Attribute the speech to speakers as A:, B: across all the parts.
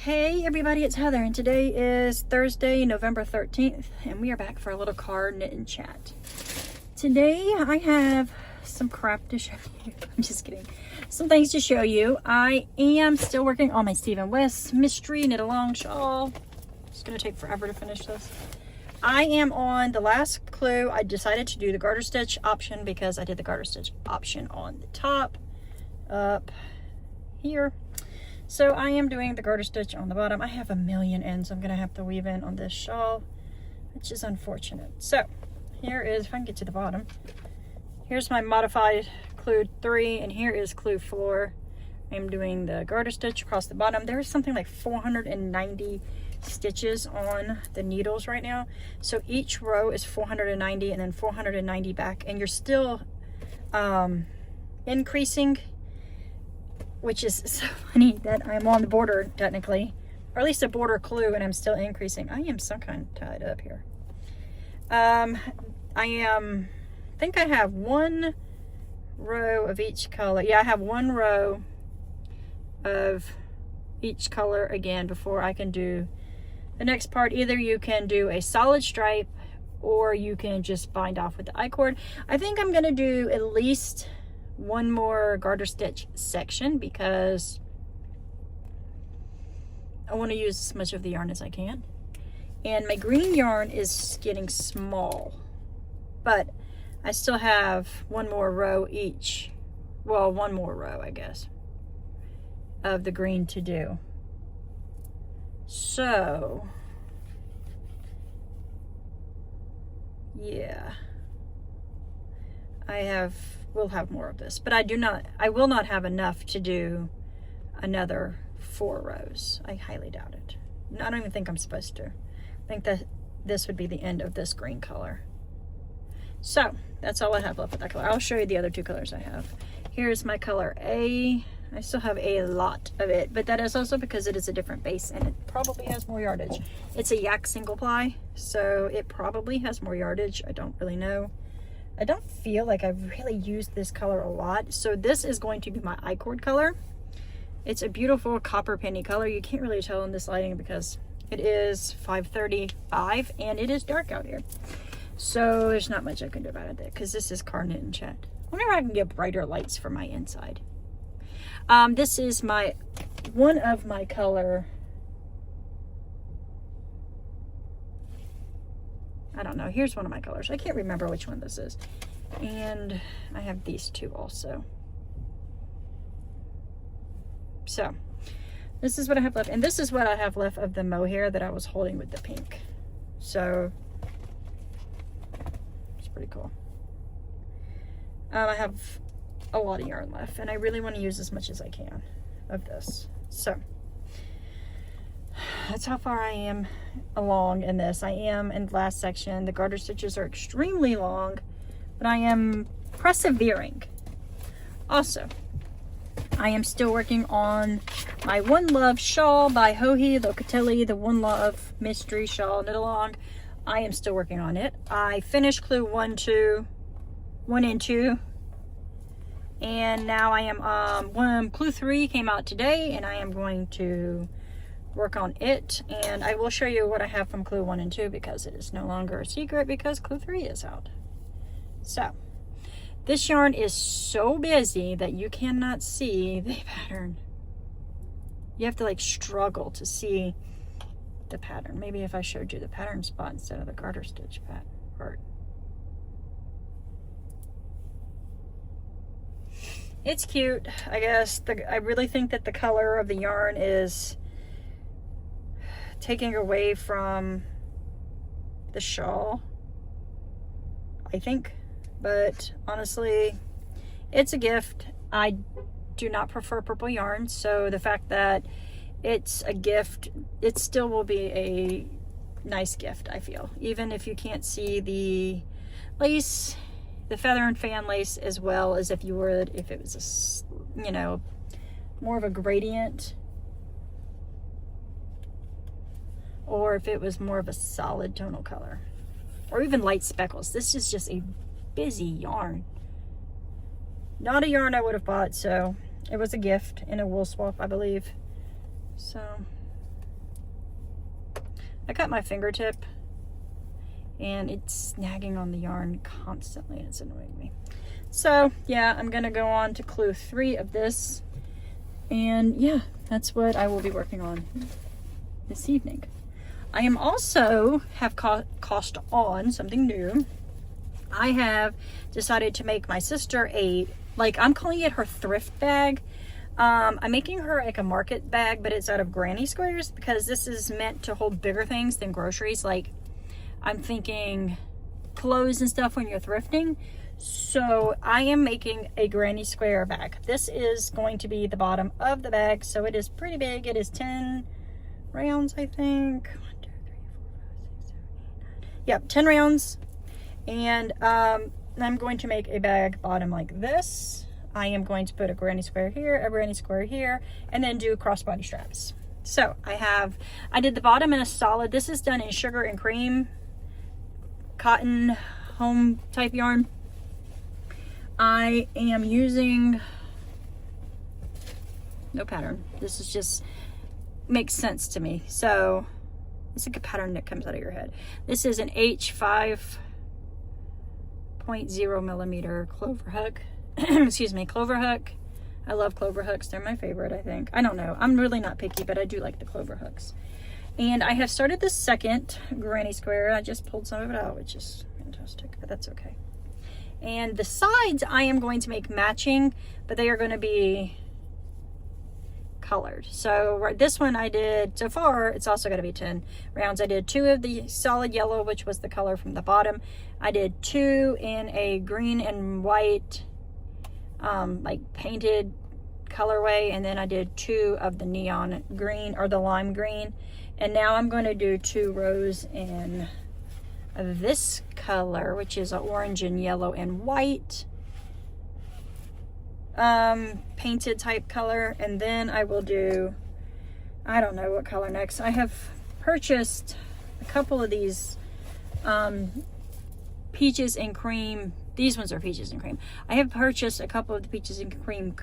A: Hey everybody, it's Heather, and today is Thursday, November 13th, and we are back for a little card knit and chat. Today I have some crap to show you. I'm just kidding. Some things to show you. I am still working on my Stephen West mystery knit along shawl. It's going to take forever to finish this. I am on the last clue. I decided to do the garter stitch option because I did the garter stitch option on the top up here. So I am doing the garter stitch on the bottom. I have a million ends I'm gonna have to weave in on this shawl, which is unfortunate. So here is, if I can get to the bottom, here's my modified clue 3, and here is clue 4. I'm doing the garter stitch across the bottom. There's something like 490 stitches on the needles right now. So each row is 490 and then 490 back, and you're still increasing, which is so funny that I'm on the border technically, or at least a border clue, and I'm still increasing. I am some kind of tied up here. I think I have one row of each color. Yeah, I have one row of each color again before I can do the next part. Either you can do a solid stripe or you can just bind off with the I-cord. I think I'm gonna do at least one more garter stitch section because I want to use as much of the yarn as I can, and my green yarn is getting small, but I still have one more row each, well, one more row I guess of the green to do. So yeah, we'll have more of this, but I will not have enough to do another 4 rows. I highly doubt it. I don't even think I'm supposed to. I think that this would be the end of this green color. So that's all I have left with that color. I'll show you the other 2 colors I have. Here's my color A. I still have a lot of it, but that is also because it is a different base and it probably has more yardage. It's a yak single ply, so it probably has more yardage. I don't really know. I don't feel like I've really used this color a lot. So this is going to be my I-cord color. It's a beautiful copper penny color. You can't really tell in this lighting because it is 5:35 and it is dark out here. So there's not much I can do about it because this is card knit and chat. I wonder if I can get brighter lights for my inside. This is one of my color. I don't know. Here's one of my colors. I can't remember which one this is. And I have these 2 also. So this is what I have left. And this is what I have left of the mohair that I was holding with the pink. So it's pretty cool. I have a lot of yarn left, and I really want to use as much as I can of this. So that's how far I am along in this. I am in the last section. The garter stitches are extremely long, but I am persevering. Also, I am still working on my One Love shawl by Joji Locatelli, the One Love mystery shawl knit along. I am still working on it. I finished clue 1 and 2, and now I am clue 3 came out today, and I am going to work on it, and I will show you what I have from clue 1 and 2 because it is no longer a secret because clue 3 is out. So this yarn is so busy that you cannot see the pattern. You have to like struggle to see the pattern. Maybe if I showed you the pattern spot instead of the garter stitch part. It's cute, I guess. I really think that the color of the yarn is taking away from the shawl, I think, but honestly it's a gift. I do not prefer purple yarn, so the fact that it's a gift, it still will be a nice gift, I feel, even if you can't see the lace, the feather and fan lace, as well as if it was a, you know, more of a gradient, or if it was more of a solid tonal color, or even light speckles. This is just a busy yarn. Not a yarn I would have bought, so it was a gift in a wool swap, I believe. So I cut my fingertip and it's snagging on the yarn constantly and it's annoying me. So yeah, I'm gonna go on to clue 3 of this, and yeah, that's what I will be working on this evening. I am also have cost on something new. I have decided to make my sister a, like, I'm calling it her thrift bag. I'm making her like a market bag, but it's out of granny squares because this is meant to hold bigger things than groceries. Like, I'm thinking clothes and stuff when you're thrifting. So I am making a granny square bag. This is going to be the bottom of the bag, so it is pretty big. It is 10 rounds, I think. 1, 2, 3, 4, 5, 6, 7, 8, 9. Yep, 10 rounds. And I'm going to make a bag bottom like this. I am going to put a granny square here, a granny square here, and then do crossbody straps. So I did the bottom in a solid. This is done in sugar and cream cotton home type yarn. I am using no pattern. This is just makes sense to me. So it's like a pattern that comes out of your head. This is an H5.0 millimeter clover hook. Excuse me, clover hook. I love clover hooks. They're my favorite, I think. I don't know. I'm really not picky, but I do like the clover hooks. And I have started the second granny square. I just pulled some of it out, which is fantastic, but that's okay. And the sides I am going to make matching, but they are going to be colored. So this one I did, so far, it's also going to be 10 rounds. I did 2 of the solid yellow, which was the color from the bottom. I did 2 in a green and white, like painted colorway, and then I did 2 of the neon green or the lime green. And now I'm going to do 2 rows in this color, which is an orange and yellow and white painted type color. And then I will do, I don't know what color next. I have purchased a couple of these peaches and cream. These ones are peaches and cream. I have purchased a couple of the peaches and cream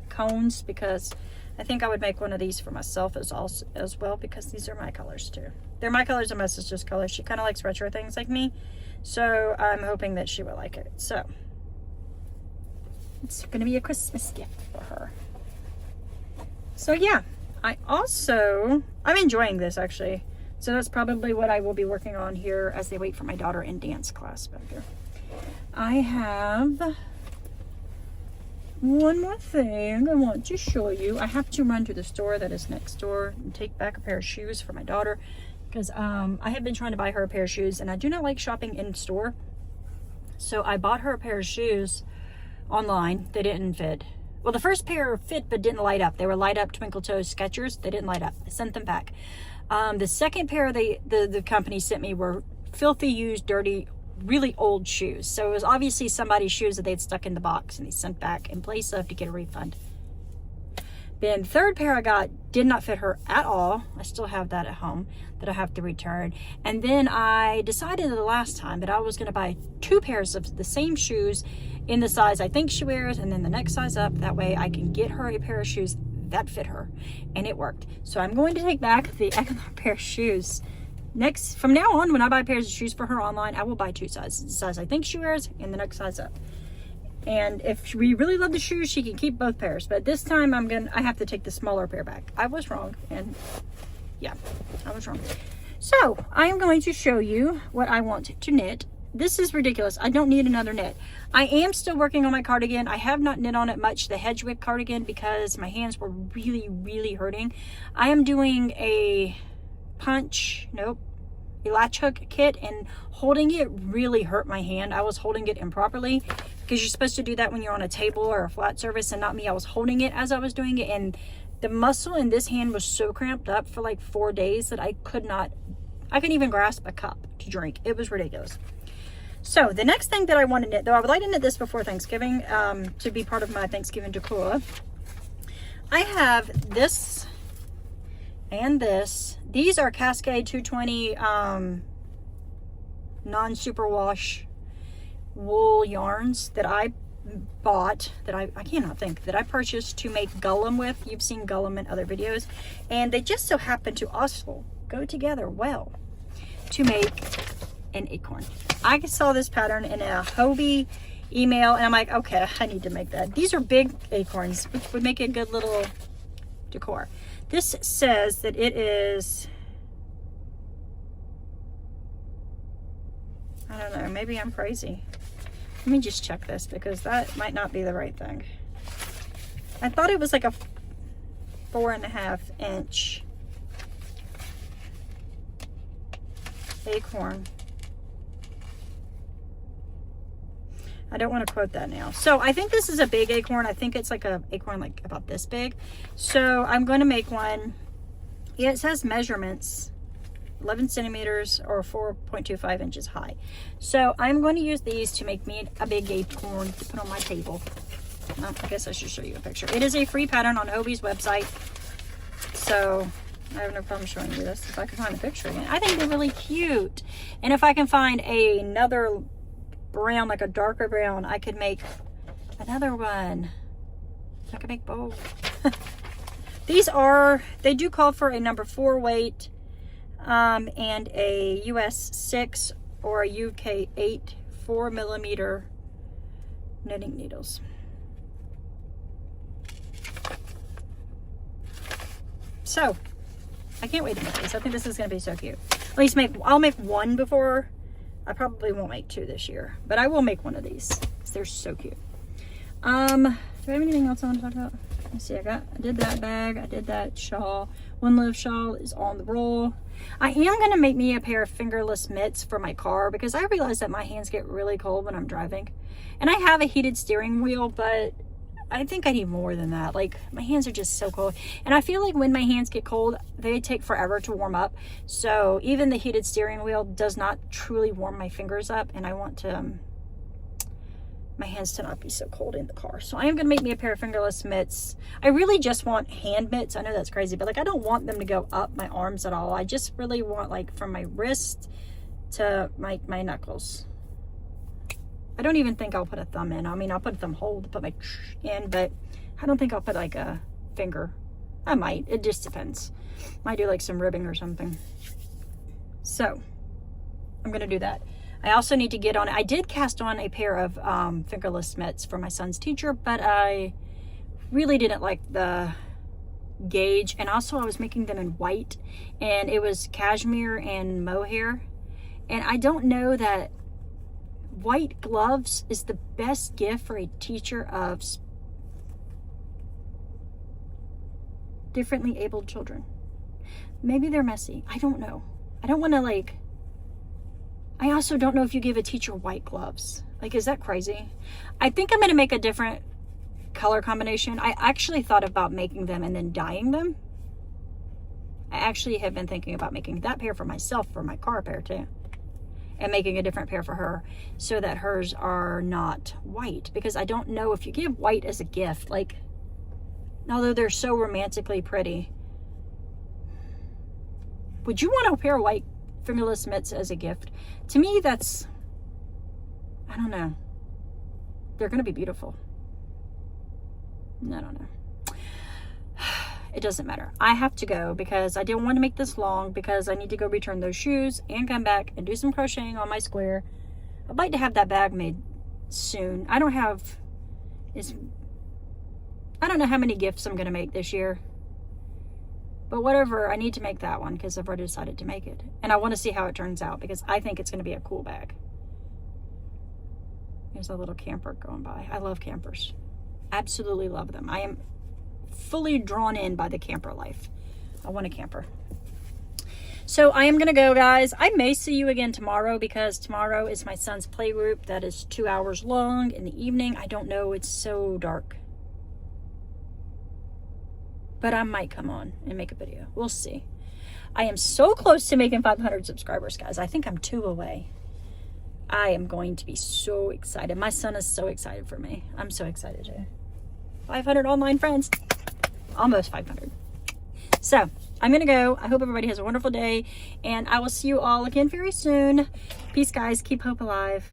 A: cones because I think I would make one of these for myself as well, because these are my colors too. They're my colors and my sister's colors. She kind of likes retro things like me, so I'm hoping that she will like it. So it's going to be a Christmas gift for her. So yeah, I'm enjoying this actually. So that's probably what I will be working on here as they wait for my daughter in dance class back there. I have one more thing I want to show you. I have to run to the store that is next door and take back a pair of shoes for my daughter, because I have been trying to buy her a pair of shoes and I do not like shopping in store. So I bought her a pair of shoes online. They didn't fit. Well, the first pair fit but didn't light up. They were light up twinkle toes Skechers. They didn't light up. I sent them back. The second pair the company sent me were filthy, used, dirty, really old shoes. So it was obviously somebody's shoes that they'd stuck in the box and they sent back in place of to get a refund. Then the third pair I got did not fit her at all. I still have that at home that I have to return. And then I decided the last time that I was going to buy 2 pairs of the same shoes in the size I think she wears, and then the next size up. That way I can get her a pair of shoes that fit her, and it worked. So I'm going to take back the Acorn pair of shoes. From now on, when I buy pairs of shoes for her online, I will buy 2 sizes. The size I think she wears and the next size up. And if we really love the shoes, she can keep both pairs. But this time I have to take the smaller pair back. I was wrong, and yeah, I was wrong. So I am going to show you what I want to knit. This is ridiculous. I don't need another knit. I am still working on my cardigan. I have not knit on it much, the Hedgewick cardigan, because my hands were really, really hurting. I am doing a latch hook kit, and holding it really hurt my hand. I was holding it improperly, because you're supposed to do that when you're on a table or a flat surface, and not me. I was holding it as I was doing it, and the muscle in this hand was so cramped up for like 4 days that I couldn't even grasp a cup to drink. It was ridiculous. So the next thing that I want to knit, though I would like to knit this before Thanksgiving, to be part of my Thanksgiving decor. I have this and this. These are Cascade 220 non-superwash wool yarns that I bought, that I cannot think, that I purchased to make Gullum with. You've seen Gullum in other videos, and they just so happen to also go together well. to make an acorn. I saw this pattern in a Hobie email and I'm like, okay, I need to make that. These are big acorns, which would make a good little decor. This says that it is, I don't know, maybe I'm crazy. Let me just check this because that might not be the right thing. I thought it was like a 4.5 inch acorn. I don't want to quote that now. So I think this is a big acorn. I think it's like a acorn like about this big. So I'm going to make one. Yeah, it says measurements 11 centimeters or 4.25 inches high. So I'm going to use these to make me a big acorn to put on my table. I guess I should show you a picture. It is a free pattern on Hobie's website. So I have no problem showing you this if I can find a picture again. I think they're really cute. And if I can find another brown, like a darker brown, I could make another one. I could make both. They do call for a number 4 weight and a US 6 or a UK 8 4mm knitting needles. So I can't wait to make this. I think this is going to be so cute. At least I'll make one before. I probably won't make 2 this year, but I will make one of these. They're so cute. Do I have anything else I want to talk about? Let's see. I did that bag. I did that shawl. One Love shawl is on the roll. I am going to make me a pair of fingerless mitts for my car because I realize that my hands get really cold when I'm driving. And I have a heated steering wheel, but I think I need more than that. Like, my hands are just so cold. And I feel like when my hands get cold, they take forever to warm up. So even the heated steering wheel does not truly warm my fingers up. And I want to, my hands to not be so cold in the car. So I am going to make me a pair of fingerless mitts. I really just want hand mitts. I know that's crazy, but like, I don't want them to go up my arms at all. I just really want like from my wrist to my knuckles. I don't even think I'll put a thumb in. I mean, I'll put a thumb hole to put my in, but I don't think I'll put like a finger. I might. It just depends. Might do like some ribbing or something. So I'm going to do that. I also need to get on. I did cast on a pair of fingerless mitts for my son's teacher, but I really didn't like the gauge. And also I was making them in white, and it was cashmere and mohair. And I don't know that white gloves is the best gift for a teacher of differently abled children. Maybe they're messy. I don't know. I don't want to like, I also don't know if you give a teacher white gloves. Like, is that crazy? I think I'm going to make a different color combination. I actually thought about making them and then dyeing them. I actually have been thinking about making that pair for myself, for my car pair too. And making a different pair for her so that hers are not white, because I don't know if you give white as a gift, like, although they're so romantically pretty, would you want a pair of white fingerless mitts as a gift? To me, that's, I don't know. They're going to be beautiful. I don't know. It doesn't matter. I have to go because I didn't want to make this long because I need to go return those shoes and come back and do some crocheting on my square. I'd like to have that bag made soon. I don't know how many gifts I'm going to make this year. But whatever, I need to make that one because I've already decided to make it. And I want to see how it turns out because I think it's going to be a cool bag. There's a little camper going by. I love campers. Absolutely love them. I am fully drawn in by the camper life. I want a camper. So I am gonna go, guys. I may see you again tomorrow because tomorrow is my son's play group that is 2 hours long in the evening. I don't know, it's so dark, but I might come on and make a video. We'll see. I am so close to making 500 subscribers, guys. I think I'm 2 away. I am going to be so excited. My son is so excited for me. I'm so excited too. 500 online friends. Almost 500. So I'm gonna go. I hope everybody has a wonderful day, and I will see you all again very soon. Peace, guys. Keep hope alive.